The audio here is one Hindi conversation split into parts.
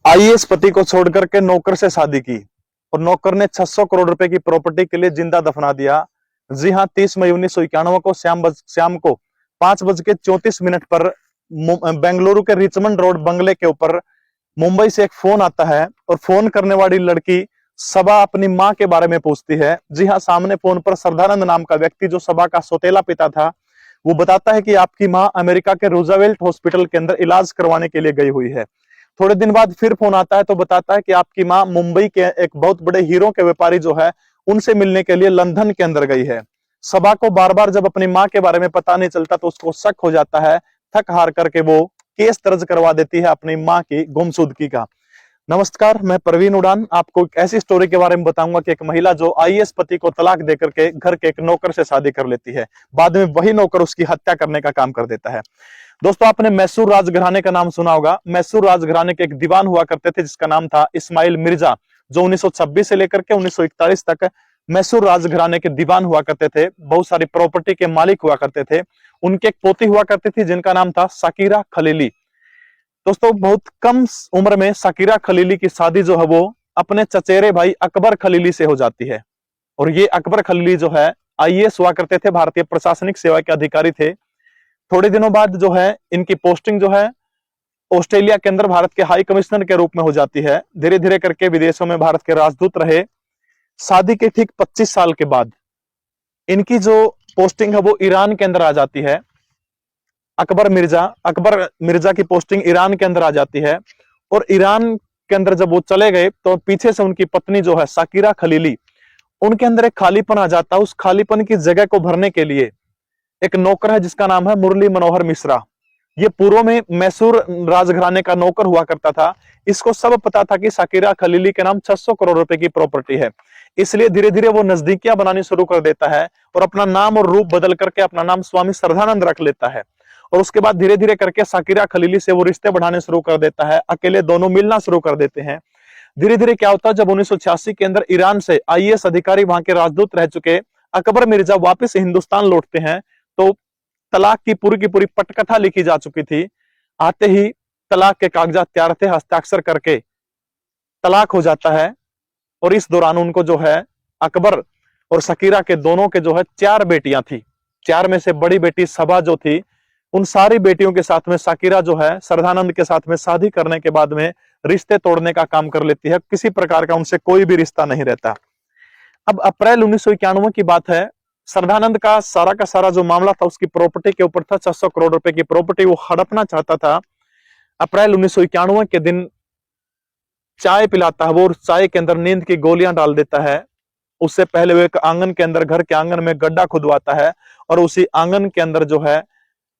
आईएएस पति को छोड़कर के नौकर से शादी की और नौकर ने 600 करोड़ रुपए की प्रॉपर्टी के लिए जिंदा दफना दिया। जी हां, 30 मई 1991 को शाम को 5:34 पर बेंगलुरु के रिचमंड रोड बंगले के ऊपर मुंबई से एक फोन आता है और फोन करने वाली लड़की सबा अपनी मां के बारे में पूछती है। जी हां, सामने फोन पर श्रद्धानंद नाम का व्यक्ति जो सबा का सौतेला पिता था, वो बताता है कि आपकी मां अमेरिका के रूजावेल्ट हॉस्पिटल के अंदर इलाज करवाने के लिए गई हुई है। थोड़े दिन बाद फिर फोन आता है तो बताता है कि आपकी मां मुंबई के एक बहुत बड़े हीरो के व्यापारी जो है उनसे मिलने के लिए लंदन के अंदर गई है। सबा को बार बार जब अपनी मां के बारे में पता नहीं चलता तो उसको शक हो जाता है। थक हार करके वो केस दर्ज करवा देती है अपनी मां की गुमशुदगी का। नमस्कार, मैं प्रवीण उड़ान आपको एक ऐसी स्टोरी के बारे में बताऊंगा कि एक महिला जो आईएएस पति को तलाक देकर के घर के एक नौकर से शादी कर लेती है, बाद में वही नौकर उसकी हत्या करने का काम कर देता है। दोस्तों, आपने मैसूर राजघराने का नाम सुना होगा। मैसूर राजघराने के एक दीवान हुआ करते थे जिसका नाम था इस्माइल मिर्जा, जो 1926 से लेकर के 1941 तक मैसूर राजघराने के दीवान हुआ करते थे। बहुत सारी प्रॉपर्टी के मालिक हुआ करते थे। उनके एक पोती हुआ करती थी जिनका नाम था शाकिरा खलीली। दोस्तों, बहुत कम उम्र में शाकिरा खलीली की शादी जो है वो अपने चचेरे भाई अकबर खलीली से हो जाती है। और ये अकबर खलीली जो है आईएएस हुआ करते थे, भारतीय प्रशासनिक सेवा के अधिकारी थे। थोड़े दिनों बाद जो है इनकी पोस्टिंग जो है ऑस्ट्रेलिया के अंदर भारत के हाई कमिश्नर के रूप में हो जाती है। धीरे धीरे करके विदेशों में भारत के राजदूत रहे। शादी के ठीक 25 साल के बाद इनकी जो पोस्टिंग है वो ईरान के अंदर आ जाती है। अकबर मिर्जा की पोस्टिंग ईरान के अंदर आ जाती है। और ईरान के अंदर जब वो चले गए तो पीछे से उनकी पत्नी जो है शाकिरा खलीली, उनके अंदर एक खालीपन आ जाता है। उस खालीपन की जगह को भरने के लिए एक नौकर है जिसका नाम है मुरली मनोहर मिश्रा। ये पूर्व में मैसूर राजघराने का नौकर हुआ करता था। इसको सब पता था कि शाकिरा खलीली के नाम 600 करोड़ रुपए की प्रॉपर्टी है, इसलिए धीरे धीरे वो नजदीकियां बनानी शुरू कर देता है और अपना नाम और रूप बदल करके अपना नाम स्वामी श्रद्धानंद रख लेता है। और उसके बाद धीरे धीरे करके शाकिरा खलीली से वो रिश्ते बढ़ाने शुरू कर देता है। अकेले दोनों मिलना शुरू कर देते हैं। धीरे धीरे क्या होता है, जब 1986 के अंदर ईरान से आईएएस अधिकारी, वहां के राजदूत रह चुके अकबर मिर्जा वापस हिंदुस्तान लौटते हैं तो तलाक की पूरी पटकथा लिखी जा चुकी थी। आते ही तलाक के कागजात तैयार थे, हस्ताक्षर करके तलाक हो जाता है। और इस दौरान उनको जो है अकबर और शाकिरा के दोनों के जो है 4 बेटियां थी। 4 में से बड़ी बेटी सबा जो थी, उन सारी बेटियों के साथ में शाकिरा जो है श्रद्धानंद के साथ में शादी करने के बाद में रिश्ते तोड़ने का काम कर लेती है। किसी प्रकार का उनसे कोई भी रिश्ता नहीं रहता। अब अप्रैल 1991 की बात है। श्रद्धानंद का सारा जो मामला था उसकी प्रॉपर्टी के ऊपर था। 600 करोड़ रुपए की प्रॉपर्टी वो हड़पना चाहता था। अप्रैल 1991 के दिन चाय पिलाता है वो और चाय के अंदर नींद की गोलियां डाल देता है। उससे पहले वो एक आंगन के अंदर, घर के आंगन में गड्ढा खुदवाता है और उसी आंगन के अंदर जो है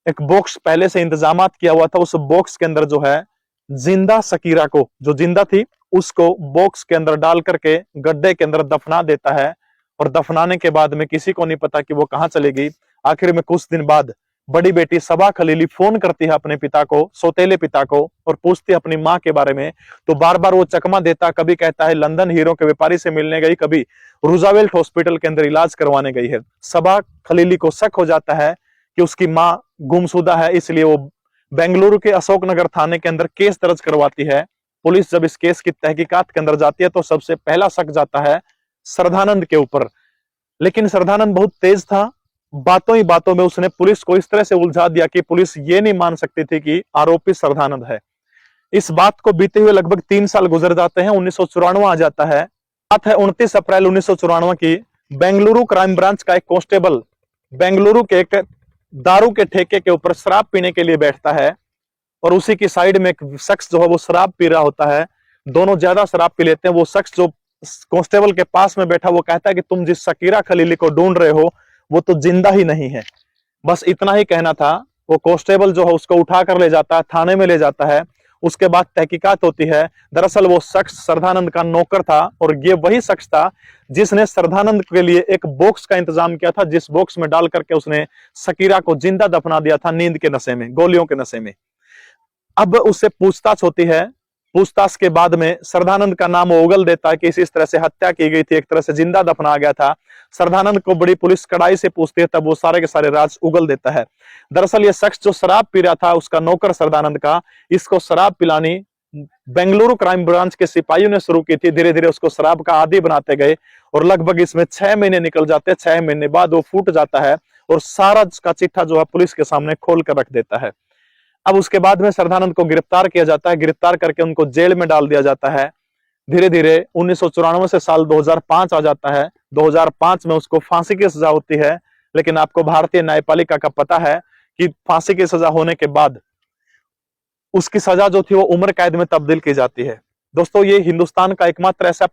एक बॉक्स पहले से इंतजामात किया हुआ था। उस बॉक्स के अंदर जो है जिंदा शाकिरा को, जो जिंदा थी, उसको बॉक्स के अंदर डाल करके गड्ढे के अंदर दफना देता है। और दफनाने के बाद में किसी को नहीं पता कि वो कहां चली गई। आखिर में कुछ दिन बाद बड़ी बेटी सबा खलीली फोन करती है अपने पिता को, सौतेले पिता को, और पूछती है अपनी मां के बारे में। तो बार बार वो चकमा देता, कभी कहता है लंदन हीरो के व्यापारी से मिलने गई, कभी रूजावेल्ट हॉस्पिटल के अंदर इलाज करवाने गई है। सबा खलीली को शक हो जाता है कि उसकी मां गुमशुदा है, इसलिए वो बेंगलुरु के अशोकनगर थाने के अंदर केस दर्ज करवाती है। पुलिस जब इस केस की तहकीकात के अंदर जाती है तो सबसे पहला शक जाता है श्रद्धानंद के ऊपर। लेकिन श्रद्धानंद बहुत तेज था। बातों ही बातों में उसने पुलिस को इस तरह से उलझा दिया कि पुलिस ये नहीं मान सकती थी कि आरोपी श्रद्धानंद है। इस बात को बीते हुए लगभग 3 साल गुजर जाते हैं। 1994 आ जाता है। बात है 29 अप्रैल 1994 की। बेंगलुरु क्राइम ब्रांच का एक कांस्टेबल बेंगलुरु के एक दारू के ठेके के ऊपर शराब पीने के लिए बैठता है और उसी की साइड में एक शख्स जो है वो शराब पी रहा होता है। दोनों ज्यादा शराब पी लेते हैं। वो शख्स जो कांस्टेबल के पास में बैठा वो कहता है कि तुम जिस शाकिरा खलीली को ढूंढ रहे हो वो तो जिंदा ही नहीं है। बस इतना ही कहना था। वो कांस्टेबल जो है उसको उठा कर ले जाता है, थाने में ले जाता है। उसके बाद तहकीकात होती है। दरअसल वो शख्स श्रद्धानंद का नौकर था और ये वही शख्स था जिसने श्रद्धानंद के लिए एक बॉक्स का इंतजाम किया था, जिस बॉक्स में डाल करके उसने शाकिरा को जिंदा दफना दिया था, नींद के नशे में, गोलियों के नशे में। अब उससे पूछताछ होती है। पूछताछ के बाद में श्रद्धानंद का नाम उगल देता है कि इस तरह से हत्या की गई थी, एक तरह से जिंदा दफनाया गया था। श्रद्धानंद को बड़ी पुलिस कड़ाई से पूछती है, तब वो सारे के सारे राज उगल देता है। दरअसल ये शख्स जो शराब पी रहा था, उसका नौकर श्रद्धानंद का, इसको शराब पिलानी बेंगलुरु क्राइम ब्रांच के सिपाहियों ने शुरू की थी। धीरे धीरे उसको शराब का आदी बनाते गए और लगभग इसमें 6 महीने निकल जाते हैं। 6 महीने बाद वो फूट जाता है और सारा का चिट्ठा जो है पुलिस के सामने खोल कर रख देता है। अब उसके बाद में श्रद्धानंद को गिरफ्तार किया जाता है। गिरफ्तार करके उनको जेल में डाल दिया जाता है। धीरे धीरे 1994 से साल 2005 आ जाता है। 2005 में उसको फांसी की सजा होती है। लेकिन आपको भारतीय न्यायपालिका का पता है कि फांसी की सजा होने के बाद उसकी सजा जो थी वो उम्र कैद में तब्दील की जाती है। दोस्तों, ये हिंदुस्तान का एकमात्र ऐसा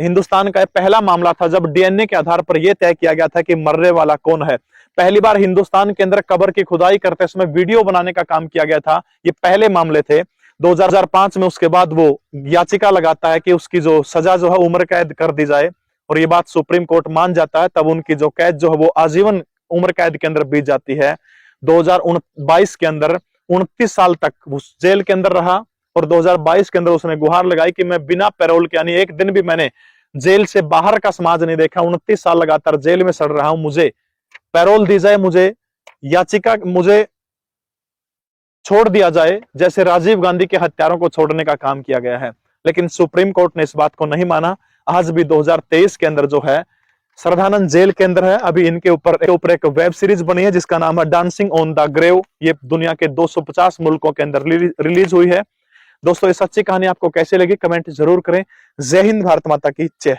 हिंदुस्तान का पहला मामला था जब डीएनए के आधार पर यह तय किया गया था कि मरने वाला कौन है। पहली बार हिंदुस्तान के अंदर कब्र की खुदाई करते समय वीडियो बनाने का काम किया गया था। ये पहले मामले थे। 2005 में उसके बाद वो याचिका लगाता है कि उसकी जो सजा जो है उम्र कैद कर दी जाए और ये बात सुप्रीम कोर्ट मान जाता है। तब उनकी जो कैद जो है वो आजीवन उम्र कैद के अंदर बीत जाती है। 2022 के अंदर 29 साल तक उस जेल के अंदर रहा और 2022 के अंदर उसने गुहार लगाई कि मैं बिना पैरोल के, यानी एक दिन भी मैंने जेल से बाहर का समाज नहीं देखा, 29 साल लगातार जेल में सड़ रहा हूं, मुझे पैरोल दी जाए, मुझे छोड़ दिया जाए, जैसे राजीव गांधी के हत्यारों को छोड़ने का काम किया गया है। लेकिन सुप्रीम कोर्ट ने इस बात को नहीं माना। आज भी 2023 के अंदर जो है श्रद्धानंद जेल के अंदर है। अभी इनके ऊपर एक वेब सीरीज बनी है जिसका नाम है डांसिंग ऑन द ग्रेव। ये दुनिया के 250 मुल्कों के अंदर रिलीज हुई है। दोस्तों, ये सच्ची कहानी आपको कैसे लगी कमेंट जरूर करें। जय हिंद, भारत माता की जय।